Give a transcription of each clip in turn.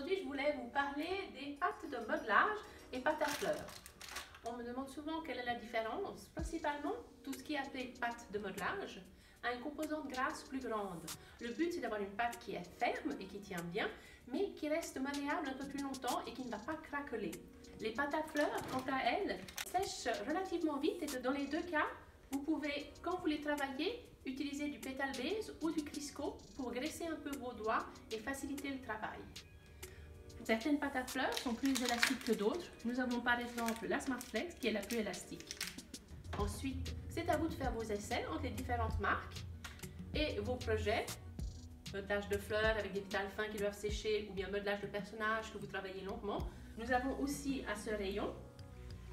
Aujourd'hui, je voulais vous parler des pâtes de modelage et pâtes à fleurs. On me demande souvent quelle est la différence. Principalement, tout ce qui est appelé pâte de modelage a une composante grasse plus grande. Le but, c'est d'avoir une pâte qui est ferme et qui tient bien, mais qui reste malléable un peu plus longtemps et qui ne va pas craqueler. Les pâtes à fleurs, quant à elles, sèchent relativement vite et dans les deux cas, vous pouvez, quand vous les travaillez, utiliser du pétale base ou du Crisco pour graisser un peu vos doigts et faciliter le travail. Certaines pâtes à fleurs sont plus élastiques que d'autres. Nous avons par exemple la Smartflex qui est la plus élastique. Ensuite, c'est à vous de faire vos essais entre les différentes marques et vos projets. Modelage de fleurs avec des pétales fins qui doivent sécher ou bien modelage de personnages que vous travaillez longuement. Nous avons aussi à ce rayon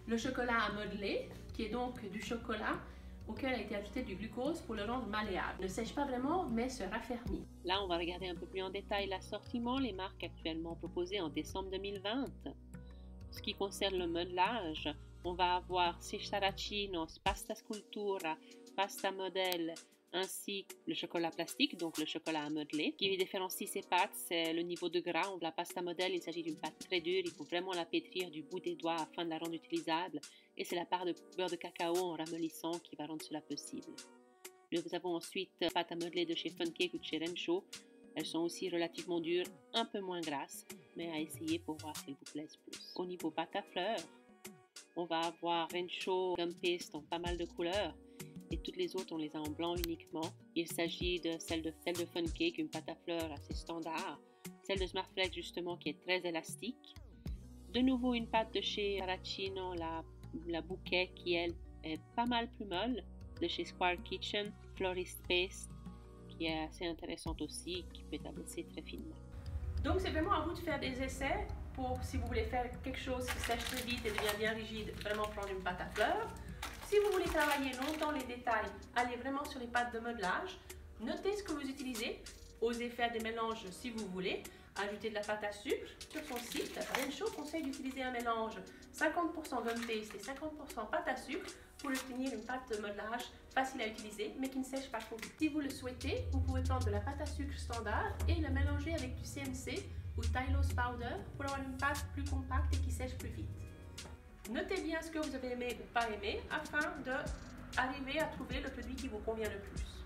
le chocolat à modeler qui est donc du chocolat auquel a été ajouté du glucose pour le rendre malléable. Ne sèche pas vraiment, mais se raffermit. Là, on va regarder un peu plus en détail l'assortiment, les marques actuellement proposées en décembre 2020. En ce qui concerne le modelage, on va avoir Saracchinos, Pasta Scultura, Pasta Model, ainsi le chocolat plastique, donc le chocolat à modeler. Ce qui différencie ces pâtes, c'est le niveau de gras. La pasta modèle, il s'agit d'une pâte très dure, il faut vraiment la pétrir du bout des doigts afin de la rendre utilisable. Et c'est la part de beurre de cacao en ramollissant qui va rendre cela possible. Nous avons ensuite pâte à modeler de chez Funcake ou de chez Renshaw. Elles sont aussi relativement dures, un peu moins grasses, mais à essayer pour voir si elles vous plaisent plus. Au niveau pâte à fleurs, on va avoir Renshaw Gum Paste en pas mal de couleurs. Et toutes les autres, on les a en blanc uniquement. Il s'agit de celle de Funcake, une pâte à fleurs assez standard. Celle de Smartflex, justement, qui est très élastique. De nouveau, une pâte de chez Saracchino, la bouquet, qui, elle, est pas mal plus molle. De chez Square Kitchen, Florist Paste, qui est assez intéressante aussi, qui peut être abaissée très finement. Donc, c'est vraiment à vous de faire des essais pour, si vous voulez faire quelque chose qui sèche très vite et devient bien rigide, vraiment prendre une pâte à fleurs. Si vous voulez travailler longtemps les détails, allez vraiment sur les pâtes de modelage. Notez ce que vous utilisez. Osez faire des mélanges si vous voulez. Ajoutez de la pâte à sucre. Sur son site, Renshaw conseille d'utiliser un mélange 50% gum paste et 50% pâte à sucre pour obtenir une pâte de modelage facile à utiliser mais qui ne sèche pas trop vite. Si vous le souhaitez, vous pouvez prendre de la pâte à sucre standard et la mélanger avec du CMC ou Tylose Powder pour avoir une pâte plus compacte et qui sèche plus vite. Notez bien ce que vous avez aimé ou pas aimé afin d'arriver à trouver le produit qui vous convient le plus.